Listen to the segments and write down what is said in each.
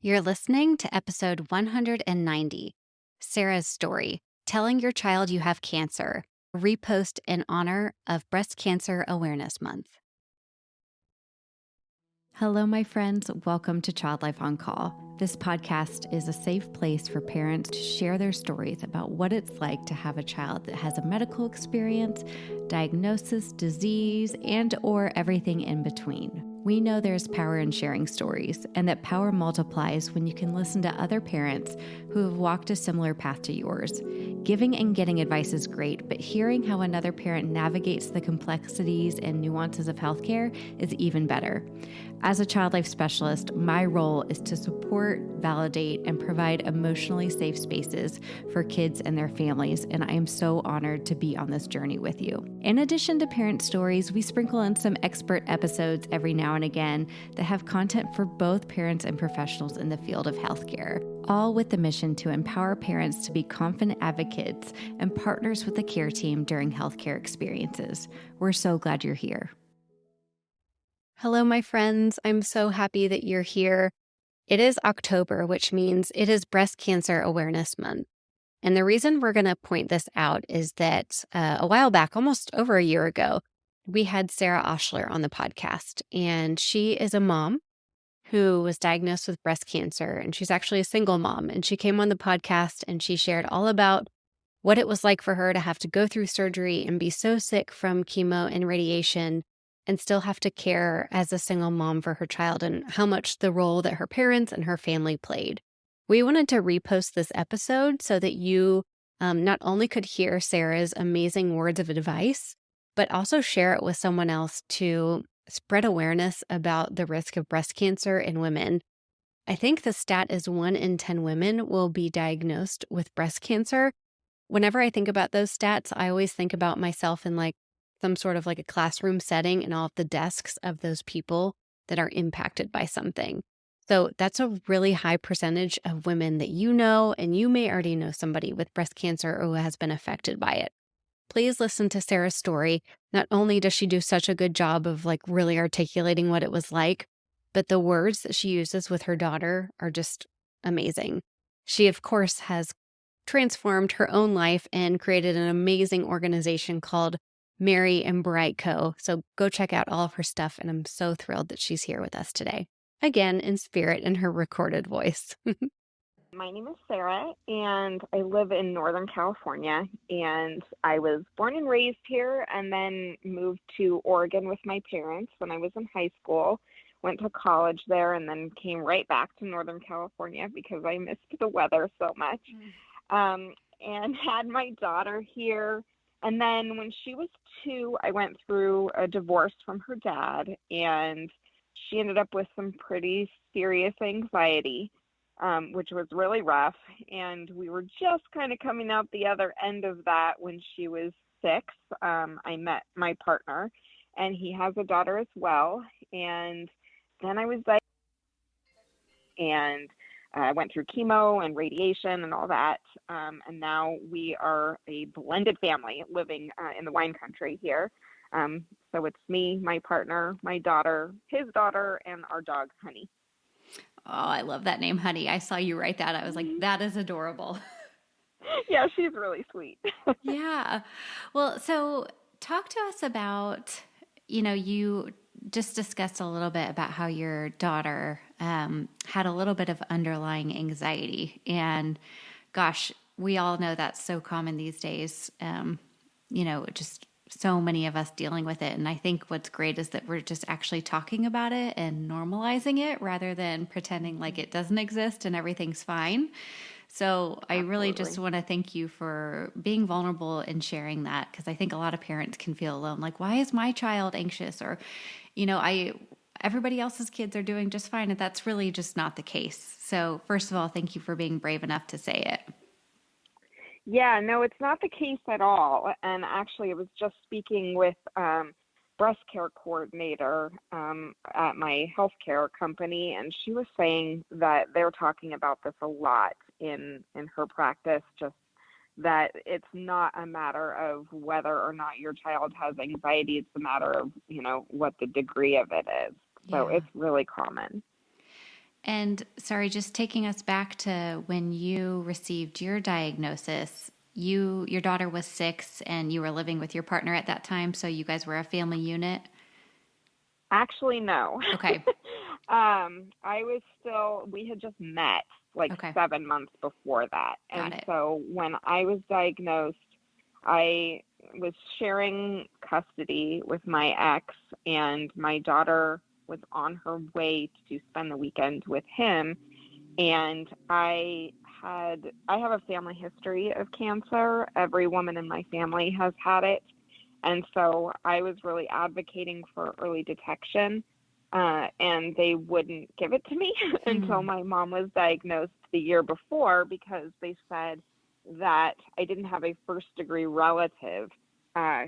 You're listening to episode 190, Sarah's Story, Telling Your Child You Have Cancer, repost in honor of Breast Cancer Awareness Month. Hello, my friends. Welcome to Child Life on Call. This podcast is a safe place for parents to share their stories about what it's like to have a child that has a medical experience, diagnosis, disease, and or everything in between. We know there's power in sharing stories, and that power multiplies when you can listen to other parents who have walked a similar path to yours. Giving and getting advice is great, but hearing how another parent navigates the complexities and nuances of healthcare is even better. As a child life specialist, my role is to support, validate, and provide emotionally safe spaces for kids and their families, and I am so honored to be on this journey with you. In addition to parent stories, we sprinkle in some expert episodes every now and again that have content for both parents and professionals in the field of healthcare, all with the mission to empower parents to be confident advocates and partners with the care team during healthcare experiences. We're so glad you're here. Hello, my friends. I'm so happy that you're here. It is October, which means it is Breast Cancer Awareness Month. And the reason we're going to point this out is that a while back, almost over a year ago, we had Sara Olsher on the podcast, and she is a mom who was diagnosed with breast cancer, and she's actually a single mom. And she came on the podcast and she shared all about what it was like for her to have to go through surgery and be so sick from chemo and radiation and still have to care as a single mom for her child, and how much the role that her parents and her family played. We wanted to repost this episode so that you not only could hear Sarah's amazing words of advice, but also share it with someone else to spread awareness about the risk of breast cancer in women. I think the stat is 1 in 10 women will be diagnosed with breast cancer. Whenever I think about those stats, I always think about myself in like some sort of like a classroom setting and all of the desks of those people that are impacted by something. So that's a really high percentage of women that you know, and you may already know somebody with breast cancer or who has been affected by it. Please listen to Sarah's story. Not only does she do such a good job of like really articulating what it was like, but the words that she uses with her daughter are just amazing. She, of course, has transformed her own life and created an amazing organization called Mary and Bright Co. So go check out all of her stuff. And I'm so thrilled that she's here with us today. Again, in spirit in her recorded voice. My name is Sarah, and I live in Northern California, and I was born and raised here and then moved to Oregon with my parents when I was in high school, went to college there, and then came right back to Northern California because I missed the weather so much, and had my daughter here. And then when she was 2, I went through a divorce from her dad, and she ended up with some pretty serious anxiety, which was really rough. And we were just kind of coming out the other end of that when she was 6. I met my partner, and he has a daughter as well. And then I was diagnosed, and I went through chemo and radiation and all that. And now we are a blended family living in the wine country here. So it's me, my partner, my daughter, his daughter, and our dog, Honey. Oh, I love that name, Honey. I saw you write that. I was like, that is adorable. Yeah, she's really sweet. Yeah. Well, so talk to us about, you just discussed a little bit about how your daughter had a little bit of underlying anxiety. And gosh, we all know that's so common these days. Just so many of us dealing with it. And I think what's great is that we're just actually talking about it and normalizing it rather than pretending like it doesn't exist and everything's fine. So I really just want to thank you for being vulnerable and sharing that, because I think a lot of parents can feel alone. Like, why is my child anxious? Or, everybody else's kids are doing just fine. And that's really just not the case. So first of all, thank you for being brave enough to say it. Yeah, no, it's not the case at all. And actually, I was just speaking with breast care coordinator at my healthcare company, and she was saying that they're talking about this a lot in her practice, just that it's not a matter of whether or not your child has anxiety. It's a matter of, what the degree of it is. So Yeah. it's really common. And sorry, just taking us back to when you received your diagnosis, your daughter was 6 and you were living with your partner at that time, so you guys were a family unit? Actually, no. Okay. We had just met like Okay. 7 months before that. Got And it. so when I was diagnosed, I was sharing custody with my ex, and my daughter was on her way to spend the weekend with him. And I have a family history of cancer. Every woman in my family has had it. And so I was really advocating for early detection, and they wouldn't give it to me until my mom was diagnosed the year before, because they said that I didn't have a first-degree relative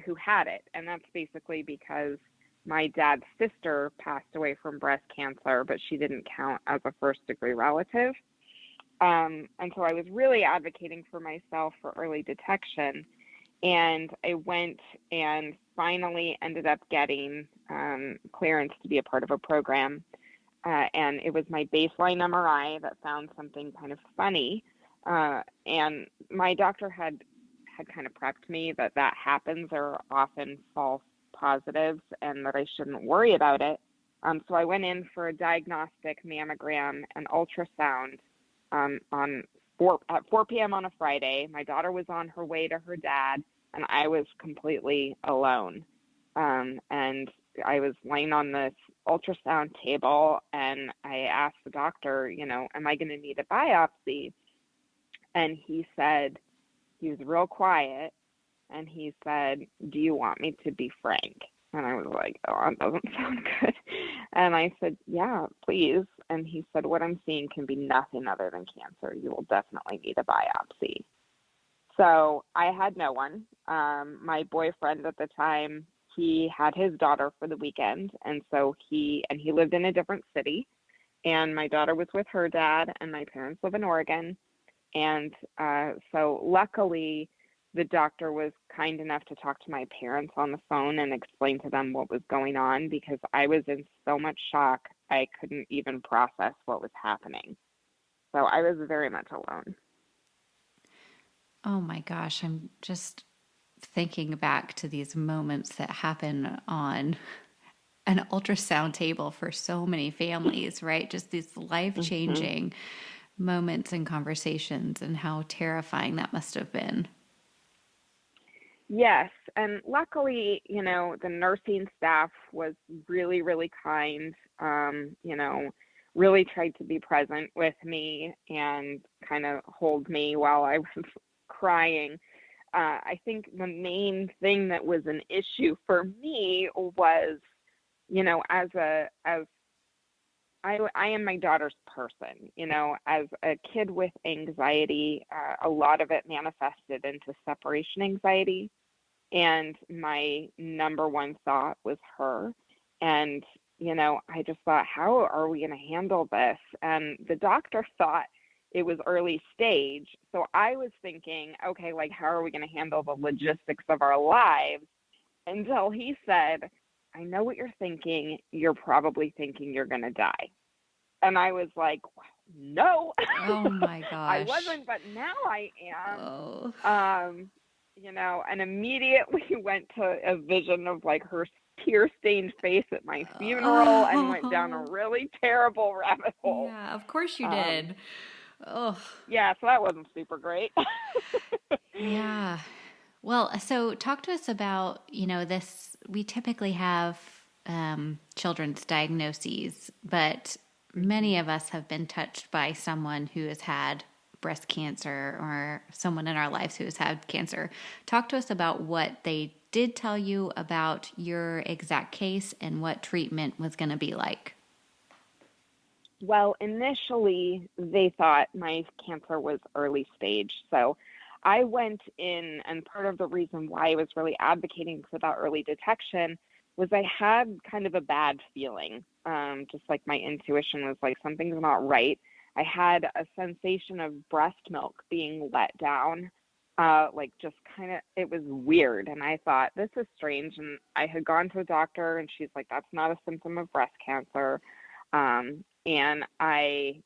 who had it. And that's basically because my dad's sister passed away from breast cancer, but she didn't count as a first-degree relative. And so I was really advocating for myself for early detection. And I went and finally ended up getting clearance to be a part of a program. And it was my baseline MRI that found something kind of funny. And my doctor had kind of prepped me that happens. There are often false positives and that I shouldn't worry about it. So I went in for a diagnostic mammogram and ultrasound at 4 p.m. on a Friday. My daughter was on her way to her dad, and I was completely alone. And I was laying on this ultrasound table, and I asked the doctor, am I going to need a biopsy? And he was real quiet, and he said, do you want me to be frank? And I was like, oh, that doesn't sound good. And I said, yeah, please. And he said, what I'm seeing can be nothing other than cancer. You will definitely need a biopsy. So I had no one. My boyfriend at the time, he had his daughter for the weekend. And so he lived in a different city. And my daughter was with her dad, and my parents live in Oregon. And so luckily, the doctor was kind enough to talk to my parents on the phone and explain to them what was going on, because I was in so much shock, I couldn't even process what was happening. So I was very much alone. Oh my gosh, I'm just thinking back to these moments that happen on an ultrasound table for so many families, right? Just these life-changing moments and conversations, and how terrifying that must have been. Yes, and luckily, the nursing staff was really, really kind, really tried to be present with me and kind of hold me while I was crying. I think the main thing that was an issue for me was, I am my daughter's person, as a kid with anxiety, a lot of it manifested into separation anxiety. And my number one thought was her. And, I just thought, how are we going to handle this? And the doctor thought it was early stage. So I was thinking, okay, like, how are we going to handle the logistics of our lives? Until he said, I know what you're thinking. You're probably thinking you're going to die. And I was like, no. Oh my gosh. I wasn't, but now I am. Oh. And immediately went to a vision of like her tear-stained face at my funeral and went down a really terrible rabbit hole. Yeah, of course you did. Oh. Yeah, so that wasn't super great. Yeah. Well, so talk to us about, this, we typically have children's diagnoses, but many of us have been touched by someone who has had breast cancer, or someone in our lives who has had cancer. Talk to us about what they did tell you about your exact case and what treatment was going to be like. Well, initially they thought my cancer was early stage. So I went in, and part of the reason why I was really advocating for that early detection was I had kind of a bad feeling. Just like my intuition was like, something's not right. I had a sensation of breast milk being let down, like just kind of, it was weird. And I thought, this is strange. And I had gone to a doctor, and she's like, that's not a symptom of breast cancer. I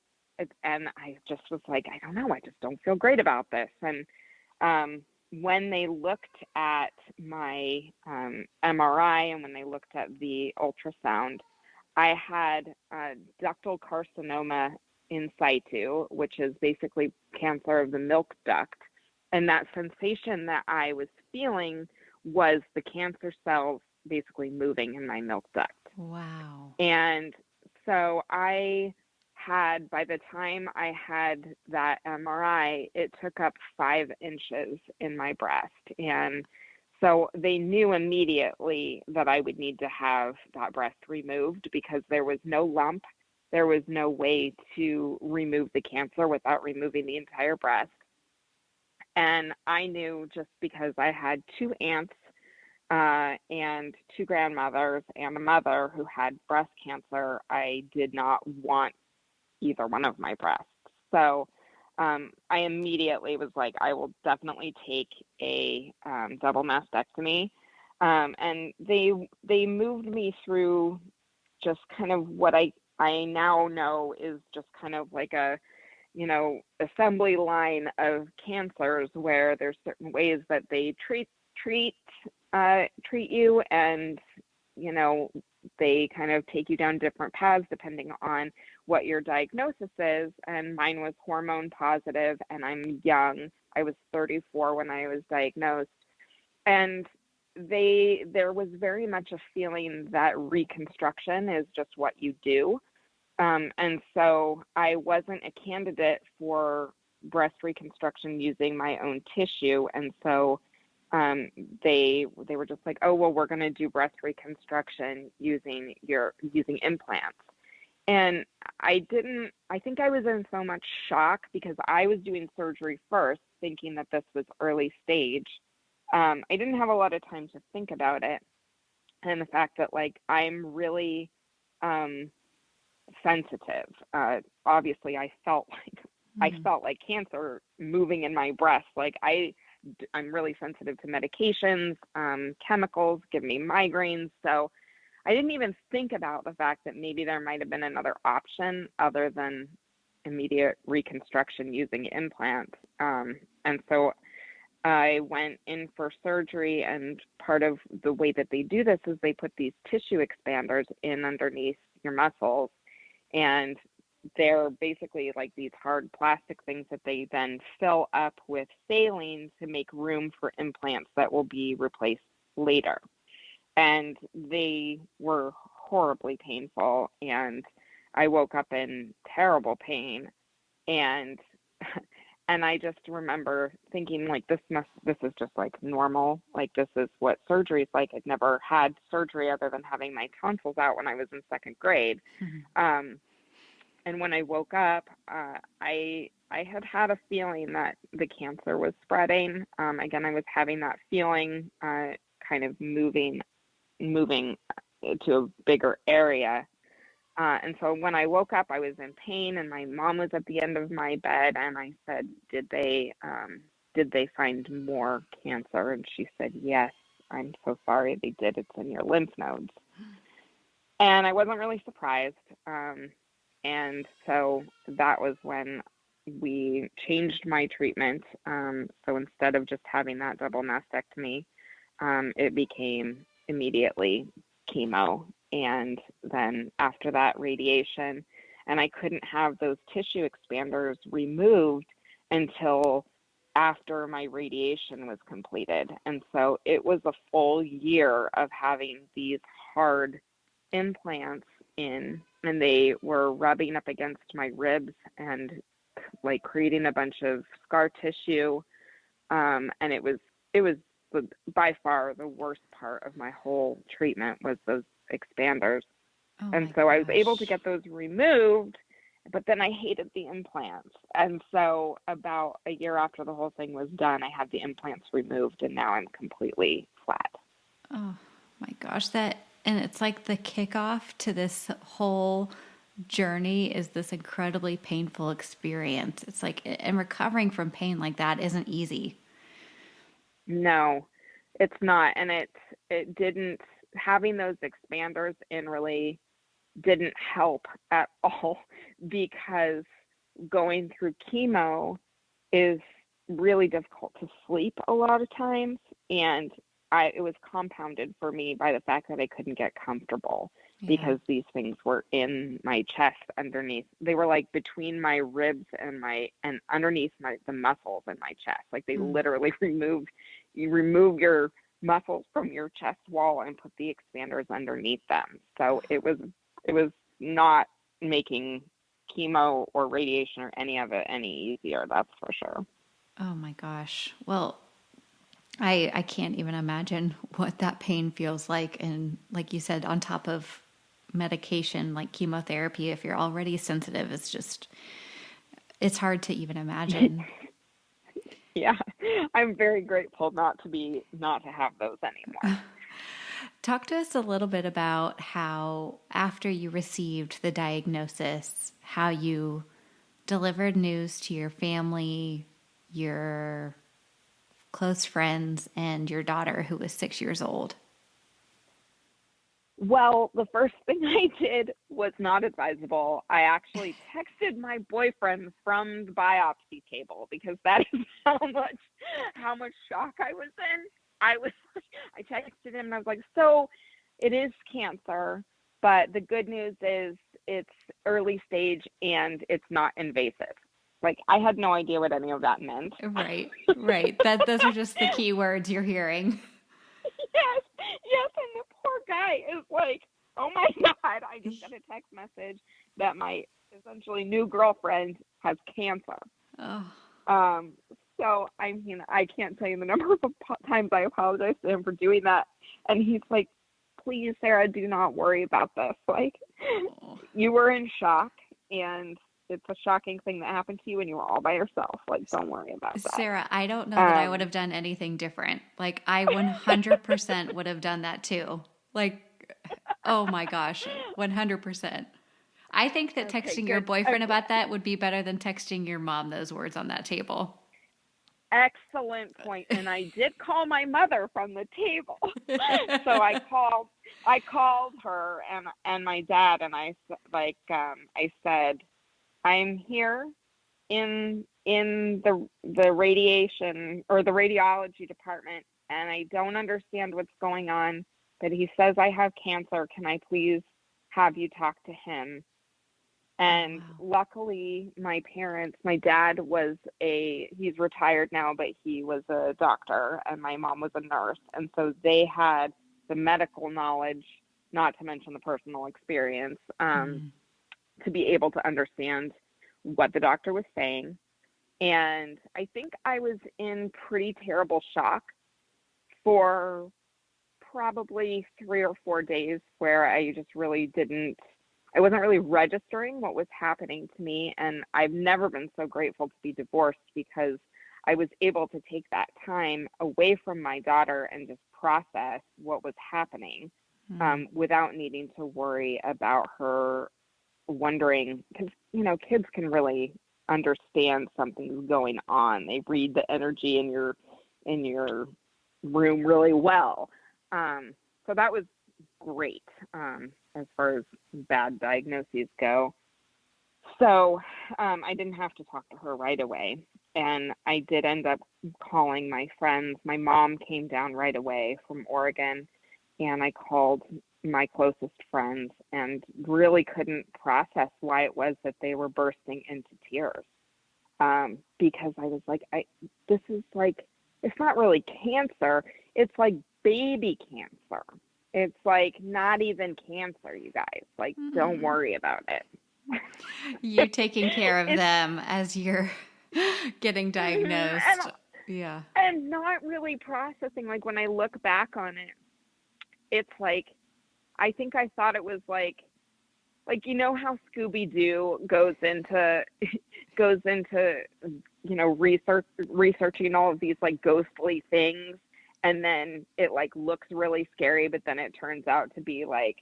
just was like, I don't know, I just don't feel great about this. And when they looked at my MRI and when they looked at the ultrasound, I had ductal carcinoma in situ, which is basically cancer of the milk duct. And that sensation that I was feeling was the cancer cells basically moving in my milk duct. Wow. And so by the time I had that MRI, it took up 5 inches in my breast. And so they knew immediately that I would need to have that breast removed because there was no lump. There was no way to remove the cancer without removing the entire breast. And I knew just because I had 2 aunts and 2 grandmothers and a mother who had breast cancer, I did not want either one of my breasts. So I immediately was like, I will definitely take a double mastectomy. And they moved me through just kind of what I now know is just kind of like a, assembly line of cancers where there's certain ways that they treat you, and they kind of take you down different paths depending on what your diagnosis is. And mine was hormone positive, and I'm young. I was 34 when I was diagnosed. And there was very much a feeling that reconstruction is just what you do. And so I wasn't a candidate for breast reconstruction using my own tissue. And so they were just like, oh, well, we're going to do breast reconstruction using implants. And I think I was in so much shock because I was doing surgery first, thinking that this was early stage. I didn't have a lot of time to think about it. And the fact that I'm really sensitive. Obviously I felt like cancer moving in my breast. I'm really sensitive to medications, chemicals, give me migraines. So I didn't even think about the fact that maybe there might have been another option other than immediate reconstruction using implants. And so I went in for surgery, and part of the way that they do this is they put these tissue expanders in underneath your muscles, and they're basically like these hard plastic things that they then fill up with saline to make room for implants that will be replaced later. And they were horribly painful, and I woke up in terrible pain. And and I just remember thinking, this is just like normal. This is what surgery is like. I'd never had surgery other than having my tonsils out when I was in 2nd grade. Mm-hmm. And when I woke up, I had a feeling that the cancer was spreading. Again, I was having that feeling, kind of moving to a bigger area. And so when I woke up, I was in pain, and my mom was at the end of my bed, and I said, did they find more cancer? And she said, yes, I'm so sorry, they did. It's in your lymph nodes. And I wasn't really surprised. And so that was when we changed my treatment. So instead of just having that double mastectomy, it became immediately chemo, and then after that radiation. And I couldn't have those tissue expanders removed until after my radiation was completed. And so it was a full year of having these hard implants in, and they were rubbing up against my ribs and creating a bunch of scar tissue. And it was by far the worst part of my whole treatment was those expanders. Oh, and so I was able to get those removed, but then I hated the implants. And so about a year after the whole thing was done, I had the implants removed, and now I'm completely flat. Oh my gosh. And it's like the kickoff to this whole journey is this incredibly painful experience. It's and recovering from pain like that isn't easy. No, it's not. And it didn't, having those expanders in really didn't help at all because going through chemo is really difficult to sleep a lot of times. And it was compounded for me by the fact that I couldn't get comfortable because these things were in my chest underneath. They were like between my ribs and underneath the muscles in my chest. Like they literally remove your muscles from your chest wall and put the expanders underneath them. So it was not making chemo or radiation or any of it any easier. That's for sure. Oh my gosh. Well, I can't even imagine what that pain feels like. And like you said, on top of medication like chemotherapy, if you're already sensitive, it's hard to even imagine. Yeah, I'm very grateful not to have those anymore. Talk to us a little bit about how, after you received the diagnosis, how you delivered news to your family, your close friends, and your daughter, who was 6 years old. Well, the first thing I did was not advisable. I actually texted my boyfriend from the biopsy table because that is how much shock I was in. I texted him and I was like, so it is cancer, but the good news is it's early stage and it's not invasive. Like, I had no idea what any of that meant. Right. Those are just the key words you're hearing. Yes, and the poor guy is like, oh my God, I just got a text message that my essentially new girlfriend has cancer. Oh. So, I mean, I can't tell you the number of times I apologize to him for doing that. And he's like, please, Sarah, do not worry about this. Like, you were in shock, and it's a shocking thing that happened to you, and you were all by yourself. Like, don't worry about that. Sarah, I don't know that I would have done anything different. Like, I 100% would have done that too. Like, oh my gosh, 100%. I think that texting your boyfriend about that would be better than texting your mom those words on that table. Excellent point. And I did call my mother from the table. So I called her and my dad, and I said, I'm here in the radiation or the radiology department, and I don't understand what's going on, but he says I have cancer. Can I please have you talk to him? And luckily, my dad he's retired now, but he was a doctor, and my mom was a nurse. And so they had the medical knowledge, not to mention the personal experience, to be able to understand what the doctor was saying. And I think I was in pretty terrible shock for probably 3 or 4 days, where I just really I wasn't really registering what was happening to me. And I've never been so grateful to be divorced, because I was able to take that time away from my daughter and just process what was happening, without needing to worry about her wondering, because, kids can really understand something's going on. They read the energy in your room really well. So that was great, as far as bad diagnoses go. So I didn't have to talk to her right away. And I did end up calling my friends. My mom came down right away from Oregon, and I called my closest friends and really couldn't process why it was that they were bursting into tears. Because I was like, this is like, it's not really cancer. It's like baby cancer. It's like not even cancer, you guys. Like, don't worry about it. You taking care of them as you're getting diagnosed. And not really processing. Like, when I look back on it, it's like, I think I thought it was like, how Scooby-Doo goes into researching all of these like ghostly things, and then it like looks really scary, but then it turns out to be like,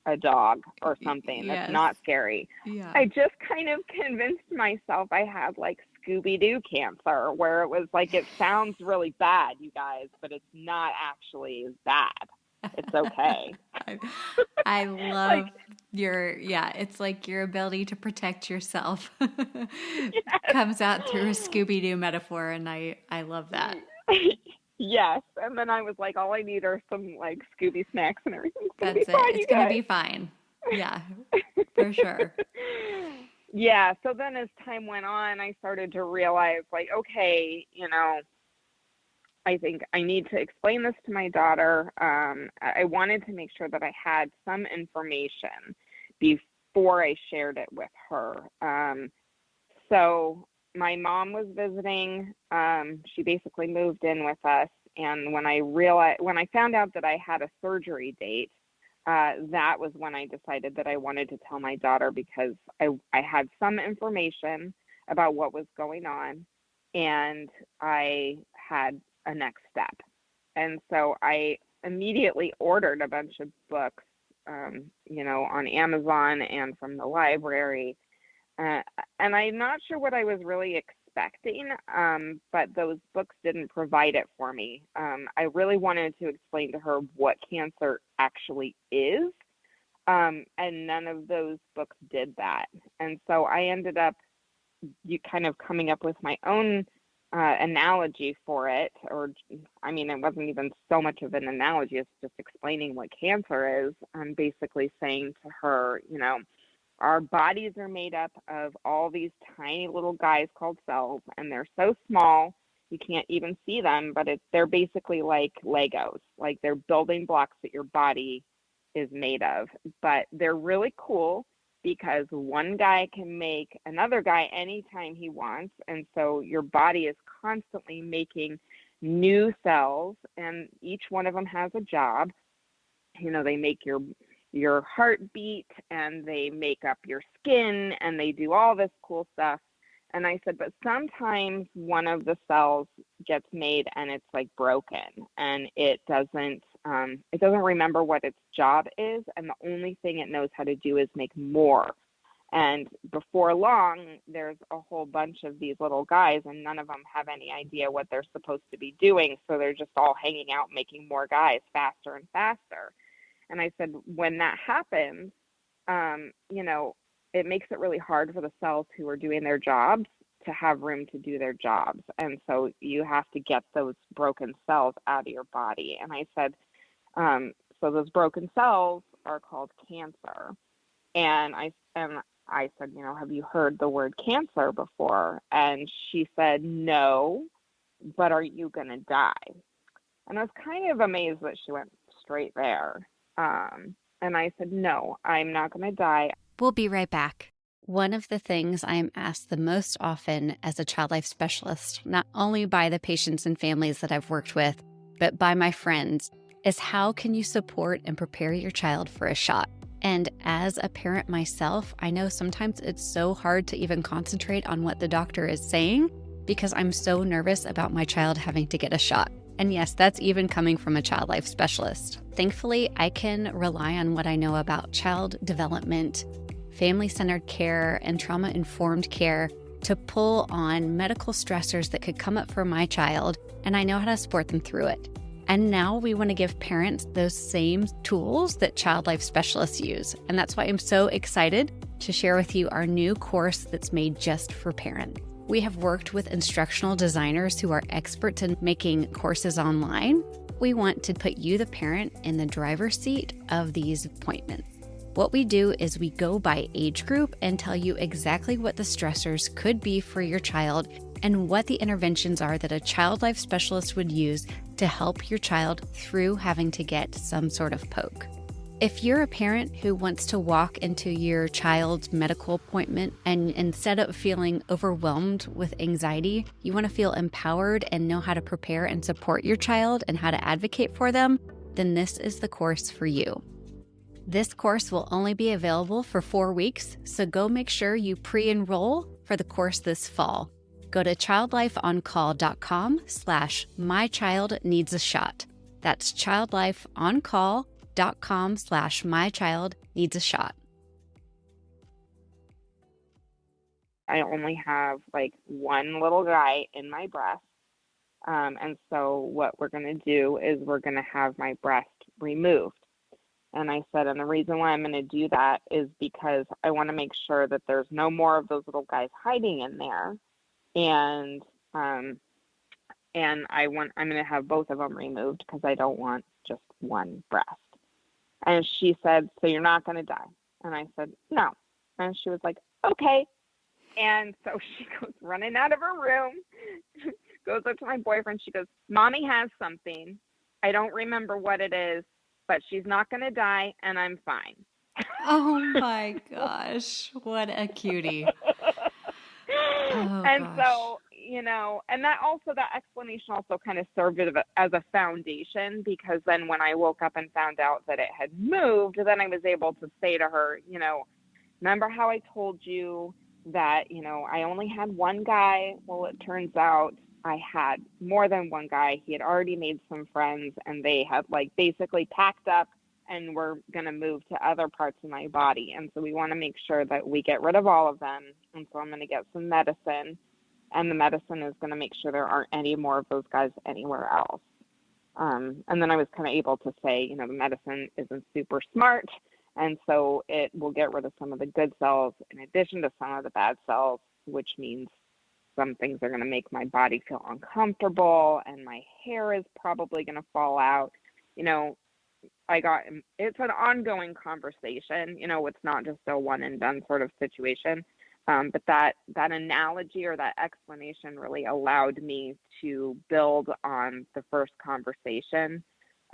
a dog or something that's not scary. Yeah. I just kind of convinced myself I had like Scooby-Doo cancer, where it was like, it sounds really bad, you guys, but it's not actually bad. It's okay. I love It's like your ability to protect yourself Yes. comes out through a Scooby-Doo metaphor, and I love that. Yes. And then I was like, all I need are some like Scooby snacks and everything's going to be That's it. fine, It's you going to be fine. Yeah, for sure. guys. Yeah. So then as time went on, I started to realize like, okay, I think I need to explain this to my daughter. I wanted to make sure that I had some information before I shared it with her. So my mom was visiting. She basically moved in with us, and when I found out that I had a surgery date, that was when I decided that I wanted to tell my daughter because I had some information about what was going on, and I had a next step. And so I immediately ordered a bunch of books, on Amazon and from the library. Uh, and I'm not sure what I was really expecting, but those books didn't provide it for me. I really wanted to explain to her what cancer actually is, and none of those books did that. And so I ended up kind of coming up with my own analogy for it, or I mean, it wasn't even so much of an analogy, it's just explaining what cancer is. I'm basically saying to her, our bodies are made up of all these tiny little guys called cells, and they're so small you can't even see them, but they're basically like Legos, like they're building blocks that your body is made of. But they're really cool because one guy can make another guy anytime he wants, and so your body is constantly making new cells, and each one of them has a job. They make your heartbeat, and they make up your skin, and they do all this cool stuff. And I said, but sometimes one of the cells gets made and it's like broken, and it doesn't remember what its job is, and the only thing it knows how to do is make more. And before long, there's a whole bunch of these little guys, and none of them have any idea what they're supposed to be doing. So they're just all hanging out, making more guys faster and faster. And I said, when that happens, it makes it really hard for the cells who are doing their jobs to have room to do their jobs. And so you have to get those broken cells out of your body. And I said, so those broken cells are called cancer. And I said, have you heard the word cancer before? And she said, no, but are you going to die? And I was kind of amazed that she went straight there. And I said, no, I'm not going to die. We'll be right back. One of the things I am asked the most often as a child life specialist, not only by the patients and families that I've worked with, but by my friends, is how can you support and prepare your child for a shot? And as a parent myself, I know sometimes it's so hard to even concentrate on what the doctor is saying because I'm so nervous about my child having to get a shot. And yes, that's even coming from a child life specialist. Thankfully, I can rely on what I know about child development, family-centered care, and trauma-informed care to pull on medical stressors that could come up for my child, and I know how to support them through it. And now we want to give parents those same tools that child life specialists use. And that's why I'm so excited to share with you our new course that's made just for parents. We have worked with instructional designers who are experts in making courses online. We want to put you, the parent, in the driver's seat of these appointments. What we do is we go by age group and tell you exactly what the stressors could be for your child and what the interventions are that a child life specialist would use to help your child through having to get some sort of poke. If you're a parent who wants to walk into your child's medical appointment and instead of feeling overwhelmed with anxiety, you want to feel empowered and know how to prepare and support your child and how to advocate for them, then this is the course for you. This course will only be available for 4 weeks, so go make sure you pre-enroll for the course this fall. Go to childlifeoncall.com/mychildneedsashot. That's childlifeoncall.com/mychildneedsashot. I only have like one little guy in my breast. And so what we're going to do is we're going to have my breast removed. And I said, and the reason why I'm going to do that is because I want to make sure that there's no more of those little guys hiding in there. And, um, I'm going to have both of them removed because I don't want just one breast. And she said, so you're not going to die? And I said, no. And she was like, okay. And so she goes running out of her room, goes up to my boyfriend. She goes, Mommy has something. I don't remember what it is, but she's not going to die, and I'm fine. Oh my gosh, what a cutie. Oh And gosh. so, and that explanation also kind of served as a foundation, because then when I woke up and found out that it had moved, then I was able to say to her, remember how I told you that, I only had one guy? Well, it turns out I had more than one guy. He had already made some friends, and they had basically packed up and were going to move to other parts of my body. And so we want to make sure that we get rid of all of them. And so I'm going to get some medicine, and the medicine is going to make sure there aren't any more of those guys anywhere else. And then I was kind of able to say, the medicine isn't super smart, and so it will get rid of some of the good cells in addition to some of the bad cells, which means some things are going to make my body feel uncomfortable, and my hair is probably going to fall out. It's an ongoing conversation. It's not just a one and done sort of situation. But that analogy or that explanation really allowed me to build on the first conversation,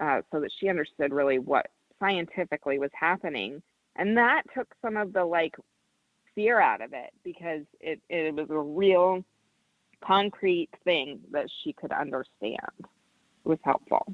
so that she understood really what scientifically was happening. And that took some of the fear out of it, because it was a real concrete thing that she could understand. It was helpful.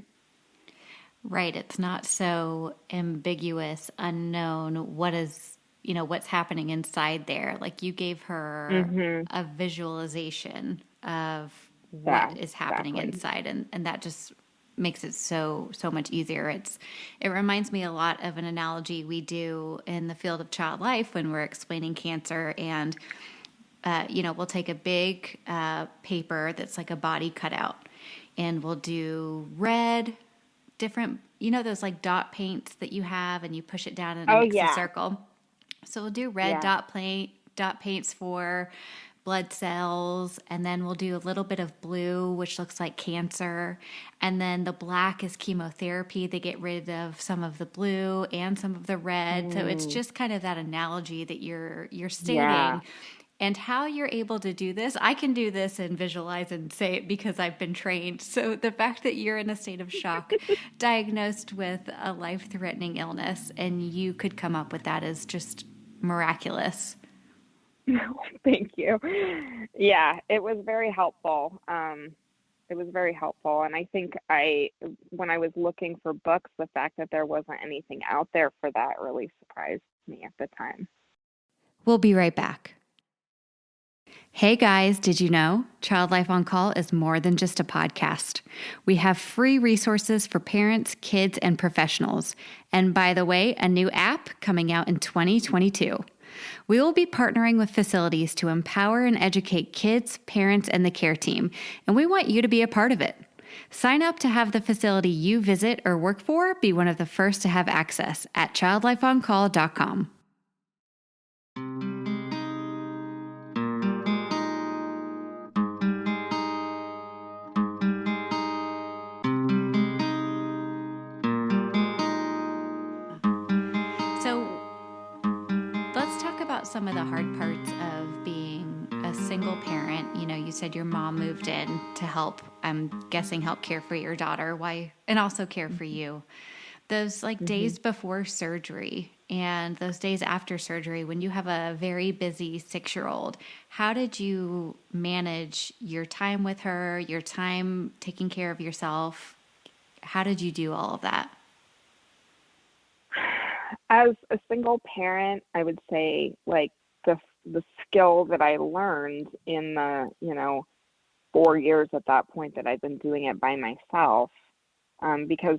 Right. It's not so ambiguous, unknown. What's happening inside there. Like, you gave her a visualization of what is happening inside. And that just makes it so much easier. It reminds me a lot of an analogy we do in the field of child life when we're explaining cancer. And, we'll take a big paper that's like a body cutout, and we'll do red, different, those dot paints that you have, and you push it down and it makes a circle. So we'll do red dot paints for blood cells, and then we'll do a little bit of blue, which looks like cancer, and then the black is chemotherapy. They get rid of some of the blue and some of the red. So it's just kind of that analogy that you're stating. Yeah. And how you're able to do this, I can do this and visualize and say it because I've been trained. So the fact that you're in a state of shock, diagnosed with a life-threatening illness, and you could come up with that is just miraculous. Thank you. Yeah, it was very helpful. It was very helpful. And I think when I was looking for books, the fact that there wasn't anything out there for that really surprised me at the time. We'll be right back. Hey guys, did you know Child Life on Call is more than just a podcast? We have free resources for parents, kids, and professionals. And by the way, a new app coming out in 2022. We will be partnering with facilities to empower and educate kids, parents, and the care team, and we want you to be a part of it. Sign up to have the facility you visit or work for be one of the first to have access at childlifeoncall.com. Some of the hard parts of being a single parent. You said your mom moved in to help, I'm guessing, help care for your daughter, and also care for you. Those days before surgery and those days after surgery, when you have a very busy 6-year-old, how did you manage your time with her, your time taking care of yourself? How did you do all of that? As a single parent, I would say the skill that I learned in the 4 years at that point that I've been doing it by myself, because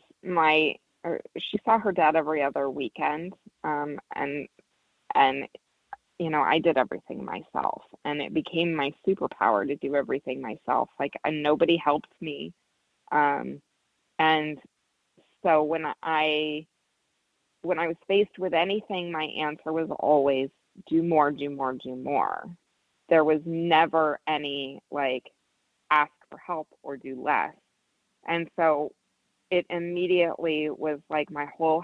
she saw her dad every other weekend, and I did everything myself, and it became my superpower to do everything myself. And nobody helped me, and so when I when I was faced with anything, my answer was always do more, do more, do more. There was never any like ask for help or do less. And so it immediately was like my whole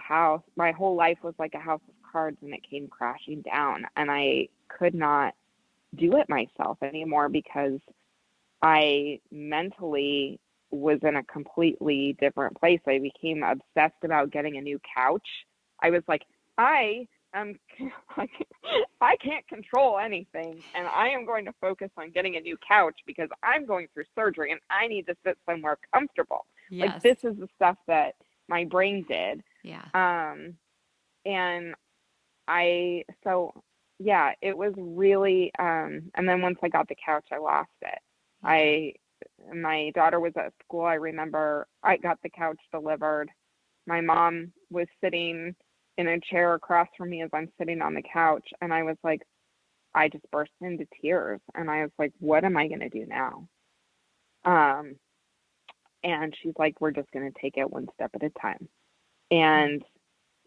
life was like a house of cards, and it came crashing down. And I could not do it myself anymore because I mentally was in a completely different place. I became obsessed about getting a new couch. I was like, I can't control anything, and I am going to focus on getting a new couch because I'm going through surgery and I need to sit somewhere comfortable. Yes. Like, this is the stuff that my brain did. Yeah. And yeah, it was really, and then once I got the couch, I lost it. Yeah. My daughter was at school. I remember I got the couch delivered. My mom was sitting in a chair across from me as I'm sitting on the couch. And I was like, I just burst into tears. And I was like, what am I going to do now? And she's like, we're just going to take it one step at a time. And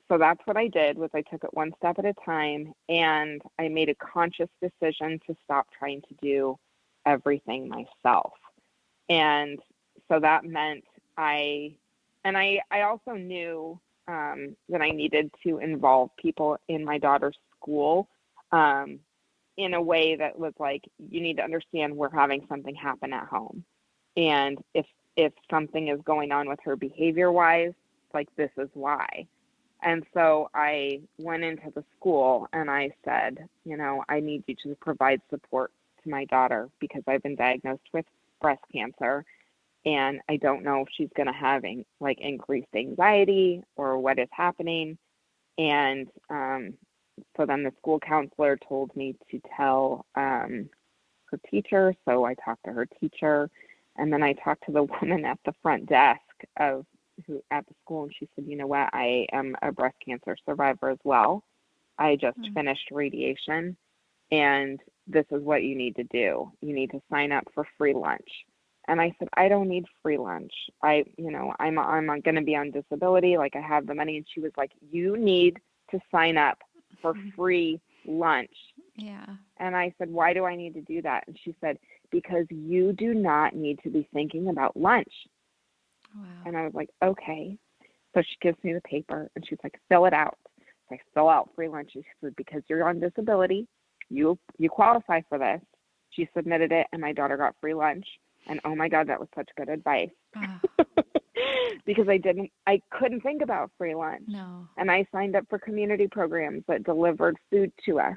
so that's what I did, was I took it one step at a time, and I made a conscious decision to stop trying to do everything myself. And so that meant I also knew that I needed to involve people in my daughter's school in a way that was like, you need to understand we're having something happen at home. And if something is going on with her behavior-wise, like, this is why. And so I went into the school and I said, I need you to provide support to my daughter because I've been diagnosed with breast cancer, and I don't know if she's going to have increased anxiety or what is happening. And so then the school counselor told me to tell her teacher. So I talked to her teacher, and then I talked to the woman at the front desk at the school, and she said, you know what, I am a breast cancer survivor as well. I just finished radiation, and this is what you need to do. You need to sign up for free lunch. And I said, I don't need free lunch. I'm going to be on disability. Like, I have the money. And she was like, you need to sign up for free lunch. Yeah. And I said, why do I need to do that? And she said, because you do not need to be thinking about lunch. Wow. And I was like, okay. So she gives me the paper and she's like, fill it out. So I fill out free lunch. She said, because you're on disability, you qualify for this. She submitted it, and my daughter got free lunch. And oh my God, that was such good advice. Because I couldn't think about free lunch. No. And I signed up for community programs that delivered food to us.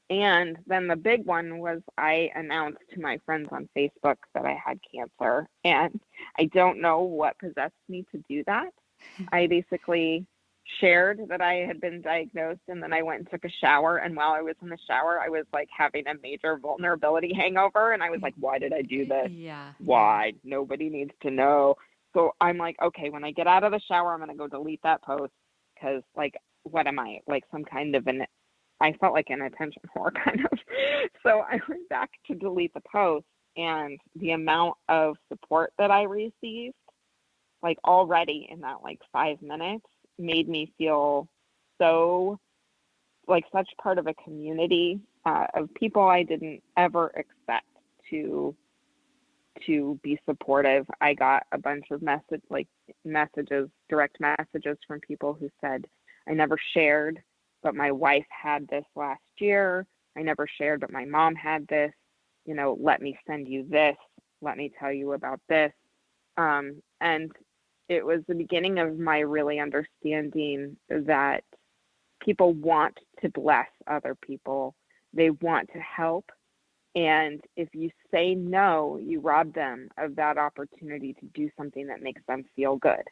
And then the big one was I announced to my friends on Facebook that I had cancer. And I don't know what possessed me to do that. I basically shared that I had been diagnosed, and then I went and took a shower. And while I was in the shower, I was like having a major vulnerability hangover. And I was like, why did I do this? Yeah. Why? Nobody needs to know. So I'm like, okay, when I get out of the shower, I'm going to go delete that post, because like, what am I, like some kind of I felt like an attention whore kind of. So I went back to delete the post, and the amount of support that I received, like already in that like 5 minutes, made me feel so like such part of a community of people I didn't ever expect to be supportive. I got a bunch of direct messages from people who said, I never shared, but my wife had this last year. I never shared, but my mom had this. Let me send you this. Let me tell you about this. And it was the beginning of my really understanding that people want to bless other people. They want to help. And if you say no, you rob them of that opportunity to do something that makes them feel good.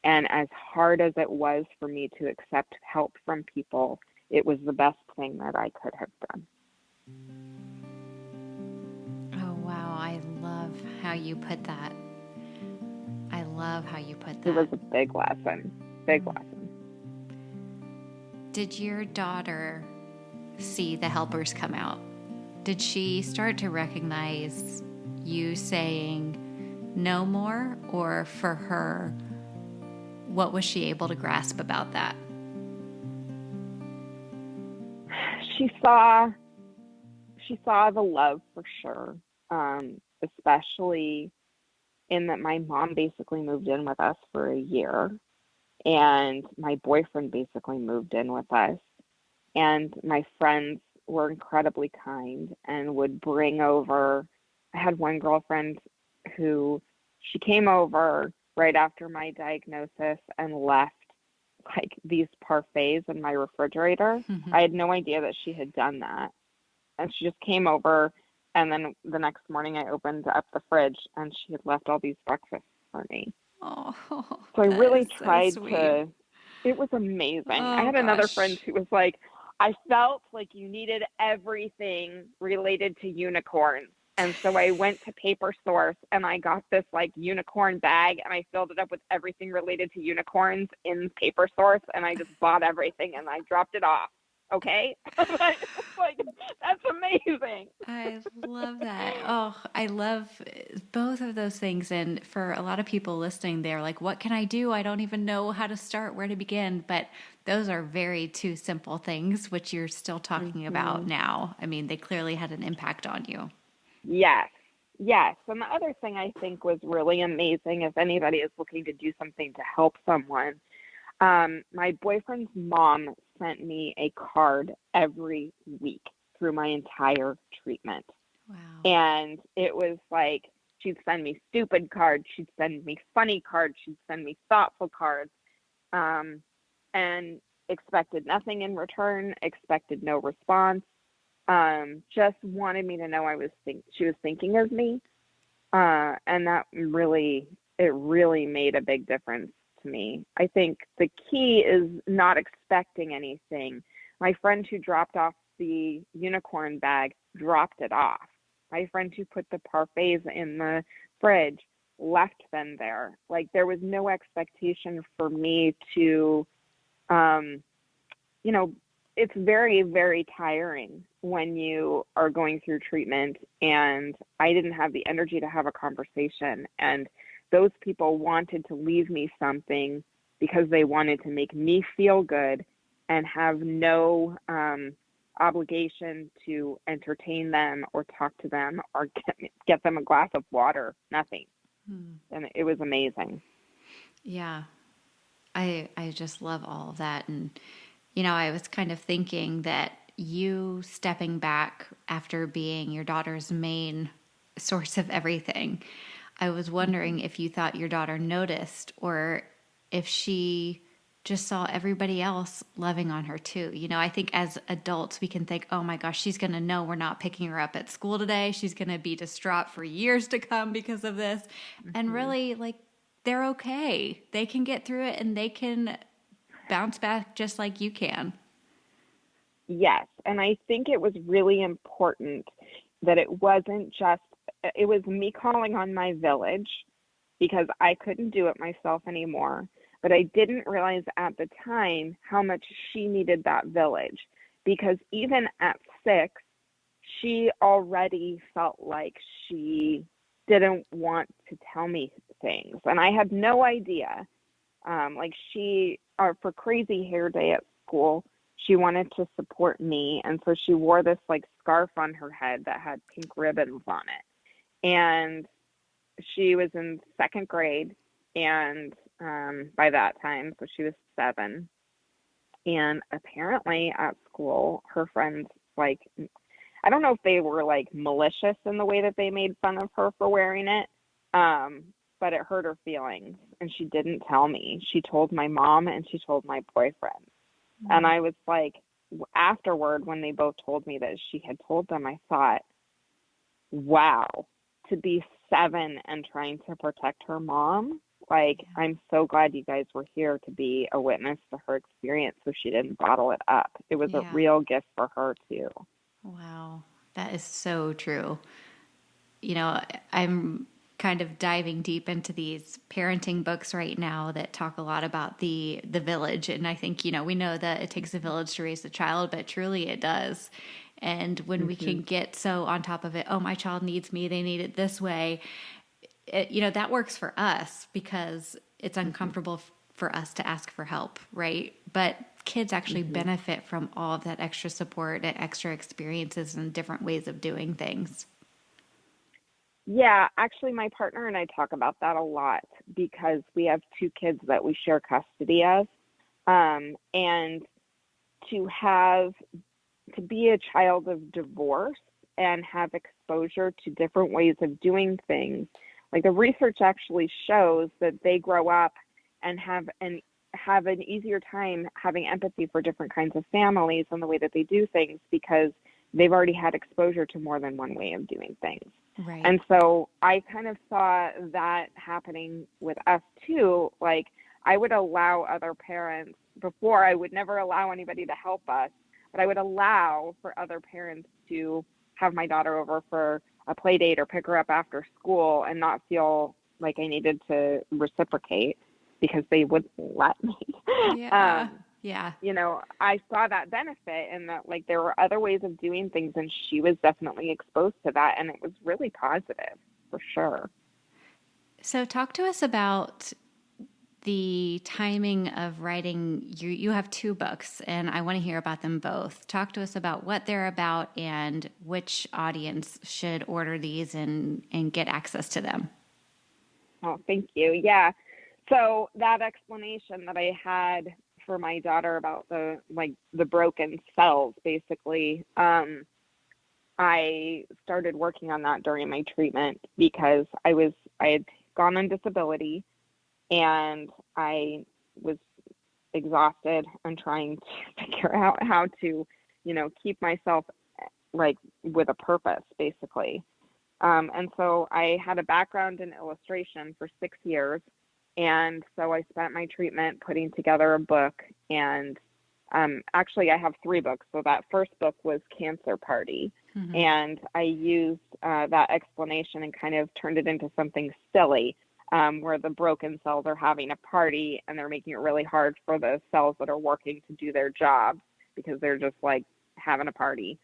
And as hard as it was for me to accept help from people, it was the best thing that I could have done. Oh, wow. I love how you put that. It was a big lesson. Did your daughter see the helpers come out? Did she start to recognize you saying no more? Or for her, what was she able to grasp about that? She saw the love for sure, especially in that my mom basically moved in with us for a year, and my boyfriend basically moved in with us, and my friends were incredibly kind and would bring over. I had one girlfriend who she came over right after my diagnosis and left like these parfaits in my refrigerator. I had no idea that she had done that. And she just came over, and then the next morning I opened up the fridge and she had left all these breakfasts for me. Oh, so I really tried so to, it was amazing. I had another friend who was like, I felt like you needed everything related to unicorns. And so I went to Paper Source and I got this like unicorn bag and I filled it up with everything related to unicorns in Paper Source, and I just bought everything and I dropped it off. Okay? Like, that's amazing. I love that. Oh, I love both of those things. And for a lot of people listening, they're like, what can I do? I don't even know how to start, where to begin. But those are very two simple things, which you're still talking about now. I mean, they clearly had an impact on you. Yes. And the other thing I think was really amazing, if anybody is looking to do something to help someone, my boyfriend's mom sent me a card every week through my entire treatment. Wow. And it was like, she'd send me stupid cards, she'd send me funny cards, she'd send me thoughtful cards, and expected nothing in return, expected no response. Just wanted me to know she was thinking of me. And that really made a big difference to me. I think the key is not expecting anything. My friend who dropped off the unicorn bag dropped it off. My friend who put the parfaits in the fridge left them there. Like, there was no expectation for me to, it's very, very tiring when you are going through treatment, and I didn't have the energy to have a conversation, and those people wanted to leave me something because they wanted to make me feel good and have no obligation to entertain them or talk to them or get them a glass of water, nothing. And it was amazing. Yeah. I just love all of that. And I was kind of thinking that you stepping back after being your daughter's main source of everything, I was wondering if you thought your daughter noticed or if she just saw everybody else loving on her too. I think as adults, we can think, oh my gosh, she's going to know we're not picking her up at school today. She's going to be distraught for years to come because of this. And really, like, they're okay. They can get through it and they can bounce back just like you can. Yes. And I think it was really important that it was me calling on my village because I couldn't do it myself anymore. But I didn't realize at the time how much she needed that village, because even at 6, she already felt like she didn't want to tell me things. And I had no idea. For Crazy Hair Day at school, she wanted to support me. And so she wore this like scarf on her head that had pink ribbons on it. And she was in 2nd grade. And by that time, so she was 7. And apparently at school, her friends, like, I don't know if they were like malicious in the way that they made fun of her for wearing it, but it hurt her feelings. And she didn't tell me. She told my mom and she told my boyfriend. Mm-hmm. And I was like, afterward, when they both told me that she had told them, I thought, wow, to be 7 and trying to protect her mom. Like, I'm so glad you guys were here to be a witness to her experience so she didn't bottle it up. It was a real gift for her, too. Wow. That is so true. I'm kind of diving deep into these parenting books right now that talk a lot about the village. And I think, we know that it takes a village to raise a child, but truly it does. And when we can get so on top of it, oh, my child needs me, they need it this way, that works for us because it's uncomfortable for us to ask for help, right? But kids actually benefit from all of that extra support and extra experiences and different ways of doing things. Yeah, actually, my partner and I talk about that a lot because we have two kids that we share custody of. And to be a child of divorce and have exposure to different ways of doing things, like the research actually shows that they grow up and have an easier time having empathy for different kinds of families and the way that they do things because they've already had exposure to more than one way of doing things. Right. And so I kind of saw that happening with us too. Like I would allow other parents before, I would never allow anybody to help us, but I would allow for other parents to have my daughter over for a play date or pick her up after school and not feel like I needed to reciprocate because they wouldn't let me. Yeah. You know, I saw that benefit and that like there were other ways of doing things and she was definitely exposed to that and it was really positive for sure. So talk to us about the timing of writing. You have two books and I want to hear about them both. Talk to us about what they're about and which audience should order these and get access to them. Oh, thank you. Yeah. So that explanation that I had for my daughter about the broken cells, basically, I started working on that during my treatment because I had gone on disability and I was exhausted and trying to figure out how to, keep myself like with a purpose, basically. And so I had a background in illustration for 6 years. And so I spent my treatment putting together a book. And actually, I have 3 books. So that first book was Cancer Party. Mm-hmm. And I used that explanation and kind of turned it into something silly, where the broken cells are having a party and they're making it really hard for the cells that are working to do their job because they're just like having a party.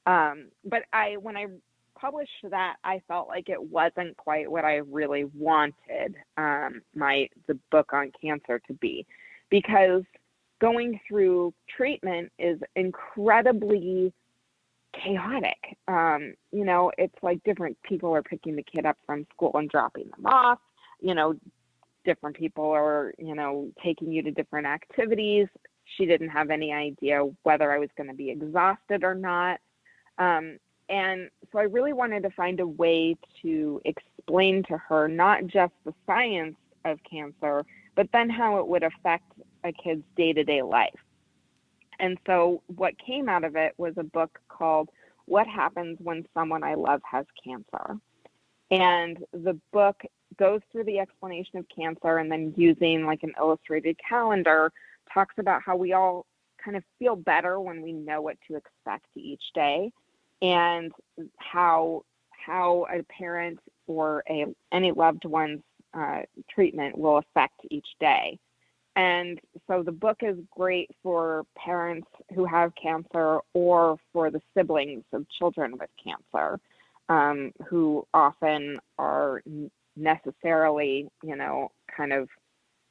But when I published that, I felt like it wasn't quite what I really wanted the book on cancer to be, because going through treatment is incredibly chaotic. It's like different people are picking the kid up from school and dropping them off. Different people are, taking you to different activities. She didn't have any idea whether I was going to be exhausted or not. And so I really wanted to find a way to explain to her not just the science of cancer, but then how it would affect a kid's day-to-day life. And so what came out of it was a book called What Happens When Someone I Love Has Cancer. And the book goes through the explanation of cancer and then using like an illustrated calendar, talks about how we all kind of feel better when we know what to expect each day, and how a parent or any loved one's treatment will affect each day. And so the book is great for parents who have cancer or for the siblings of children with cancer, who often are necessarily, kind of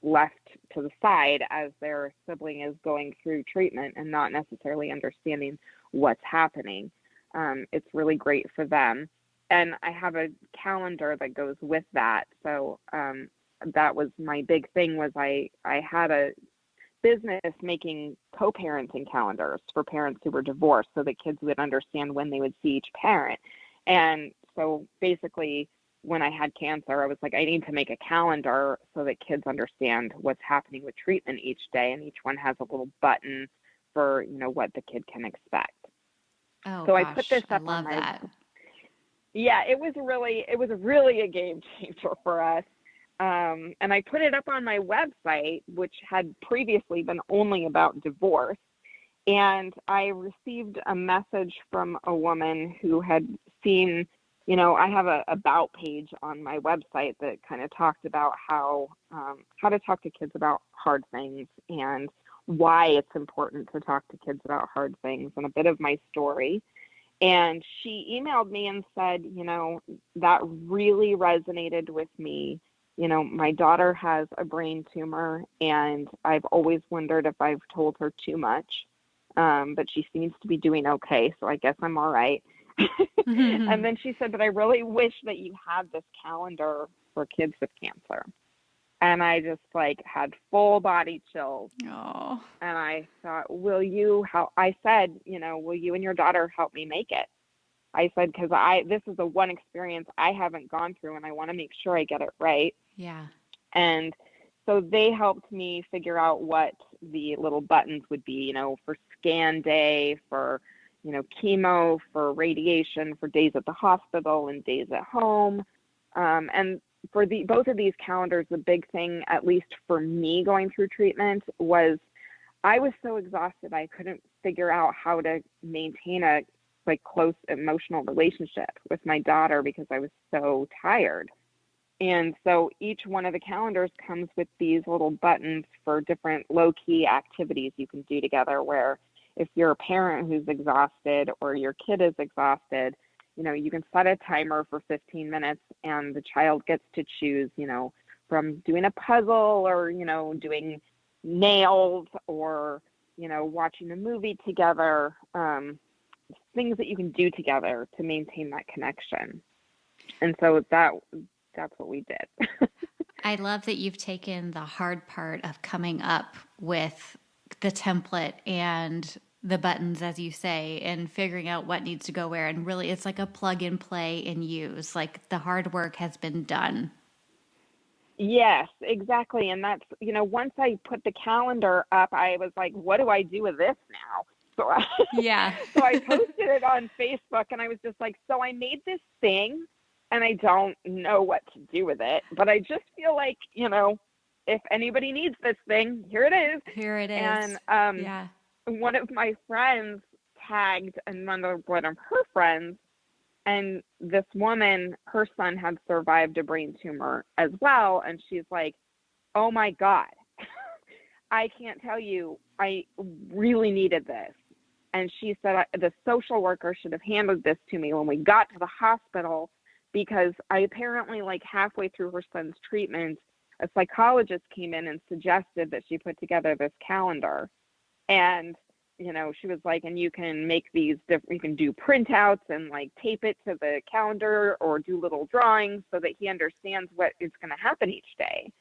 left to the side as their sibling is going through treatment and not necessarily understanding what's happening. It's really great for them. And I have a calendar that goes with that. So that was my big thing, was I had a business making co-parenting calendars for parents who were divorced so that kids would understand when they would see each parent. And so basically when I had cancer, I was like, I need to make a calendar so that kids understand what's happening with treatment each day. And each one has a little button for, what the kid can expect. Oh, so gosh, I put this up I love on my, that. Yeah, it was really a game changer for us. And I put it up on my website, which had previously been only about divorce. And I received a message from a woman who had seen, I have a about page on my website that kind of talked about how to talk to kids about hard things and why it's important to talk to kids about hard things, and a bit of my story. And she emailed me and said, that really resonated with me. my daughter has a brain tumor, and I've always wondered if I've told her too much. But she seems to be doing okay, so I guess I'm all right. And then she said, but I really wish that you had this calendar for kids with cancer. And I just had full body chills. Oh. And I thought, will you and your daughter help me make it? I said, because this is the one experience I haven't gone through, and I want to make sure I get it right. Yeah. And so they helped me figure out what the little buttons would be, for scan day, for, chemo, for radiation, for days at the hospital and days at home. And for both of these calendars, the big thing, at least for me going through treatment, was I was so exhausted I couldn't figure out how to maintain a close emotional relationship with my daughter because I was so tired. And so each one of the calendars comes with these little buttons for different low-key activities you can do together, where if you're a parent who's exhausted or your kid is exhausted, you can set a timer for 15 minutes and the child gets to choose, from doing a puzzle or, doing nails or, watching a movie together, things that you can do together to maintain that connection. And so that's what we did. I love that you've taken the hard part of coming up with the template and the buttons, as you say, and figuring out what needs to go where. And really, it's like a plug and play and use. Like the hard work has been done. Yes, exactly. And that's, once I put the calendar up, I was like, what do I do with this now? So I posted it on Facebook, and I was just like, so I made this thing and I don't know what to do with it, but I just feel like, if anybody needs this thing, here it is. Here it is. And one of my friends tagged another one of her friends, and this woman, her son had survived a brain tumor as well. And she's like, oh my God, I can't tell you, I really needed this. And she said, the social worker should have handed this to me when we got to the hospital, because I apparently, halfway through her son's treatment, a psychologist came in and suggested that she put together this calendar. And, she was like, and you can make these you can do printouts and tape it to the calendar or do little drawings so that he understands what is going to happen each day.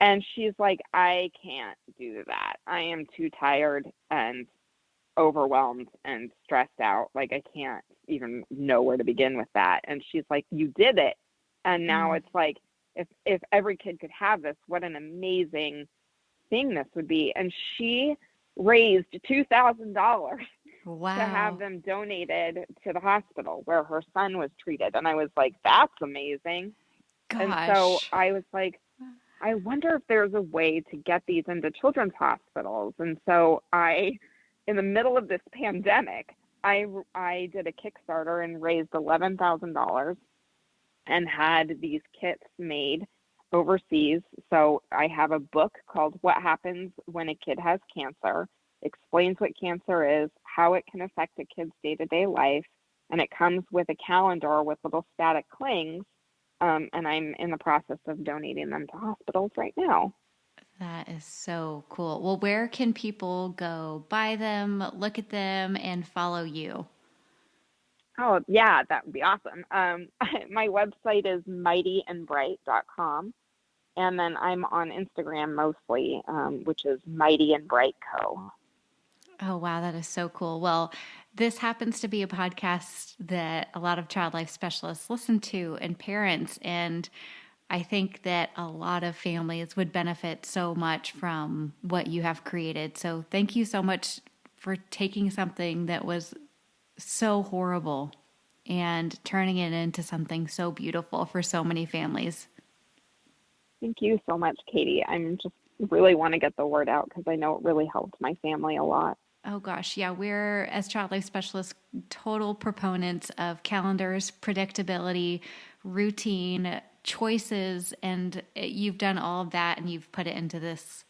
And she's like, I can't do that. I am too tired and overwhelmed and stressed out. I can't even know where to begin with that. And she's like, you did it. And now it's like, if every kid could have this, what an amazing thing this would be. And she raised $2,000 to have them donated to the hospital where her son was treated. And I was like, that's amazing. Gosh. And so I was like, I wonder if there's a way to get these into children's hospitals. And so in the middle of this pandemic, I did a Kickstarter and raised $11,000 and had these kits made overseas. So I have a book called What Happens When a Kid Has Cancer, explains what cancer is, how it can affect a kid's day-to-day life, and it comes with a calendar with little static clings, and I'm in the process of donating them to hospitals right now. That is so cool. Well, where can people go buy them, look at them, and follow you? Oh, yeah, that would be awesome. My website is mightyandbright.com. And then I'm on Instagram mostly, which is Mighty and Bright Co. Oh, wow. That is so cool. Well, this happens to be a podcast that a lot of child life specialists listen to and parents. And I think that a lot of families would benefit so much from what you have created. So thank you so much for taking something that was so horrible and turning it into something so beautiful for so many families. Thank you so much, Katie. I'm just really want to get the word out because I know it really helped my family a lot. Oh gosh, yeah, we're, as child life specialists, total proponents of calendars, predictability, routine, choices, and you've done all of that, and you've put it into this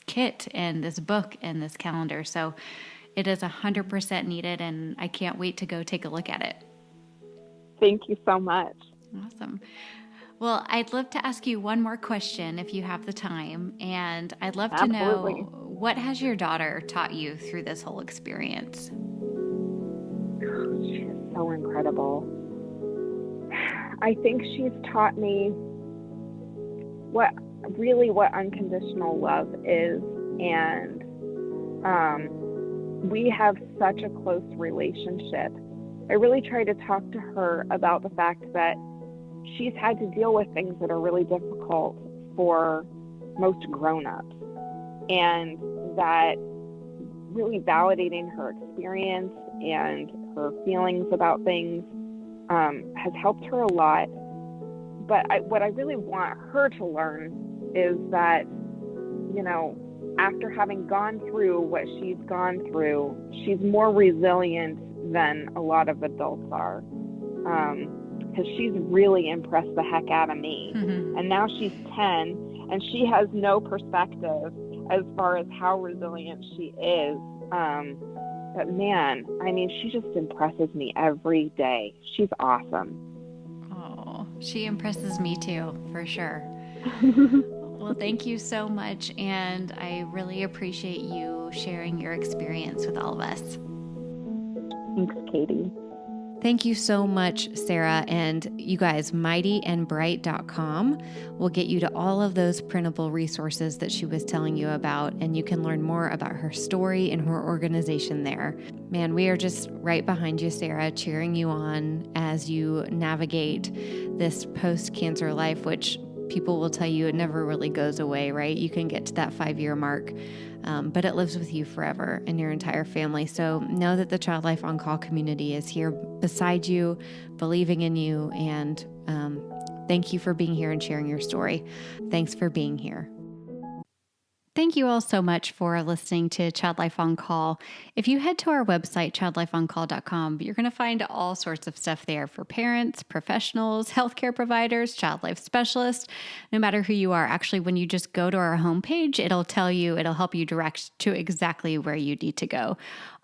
kit and this book and this calendar. So it is 100% needed, and I can't wait to go take a look at it. Thank you so much. Awesome. Well, I'd love to ask you one more question if you have the time. And I'd love to Absolutely. know, what has your daughter taught you through this whole experience? She is so incredible. I think she's taught me what unconditional love is. And we have such a close relationship. I really try to talk to her about the fact that she's had to deal with things that are really difficult for most grown-ups, and that really validating her experience and her feelings about things has helped her a lot. But what I really want her to learn is that, after having gone through what she's gone through, she's more resilient than a lot of adults are. Because she's really impressed the heck out of me. Mm-hmm. And now she's 10, and she has no perspective as far as how resilient she is. But man, she just impresses me every day. She's awesome. Oh, she impresses me too, for sure. Well, thank you so much. And I really appreciate you sharing your experience with all of us. Thanks, Katie. Thank you so much, Sara. And you guys, mightyandbright.com will get you to all of those printable resources that she was telling you about. And you can learn more about her story and her organization there. Man, we are just right behind you, Sara, cheering you on as you navigate this post-cancer life, which people will tell you it never really goes away, right? You can get to that 5-year mark. But it lives with you forever and your entire family. So know that the Child Life On Call community is here beside you, believing in you, and thank you for being here and sharing your story. Thanks for being here. Thank you all so much for listening to Child Life On Call. If you head to our website, childlifeoncall.com, you're going to find all sorts of stuff there for parents, professionals, healthcare providers, child life specialists, no matter who you are. Actually, when you just go to our homepage, it'll help you direct to exactly where you need to go.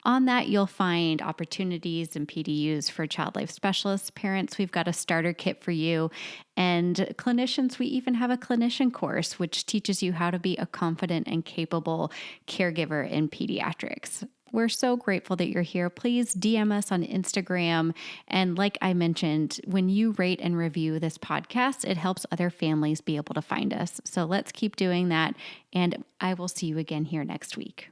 On that, you'll find opportunities and PDUs for child life specialists. Parents, we've got a starter kit for you. And clinicians, we even have a clinician course, which teaches you how to be a confident and capable caregiver in pediatrics. We're so grateful that you're here. Please DM us on Instagram. And like I mentioned, when you rate and review this podcast, it helps other families be able to find us. So let's keep doing that. And I will see you again here next week.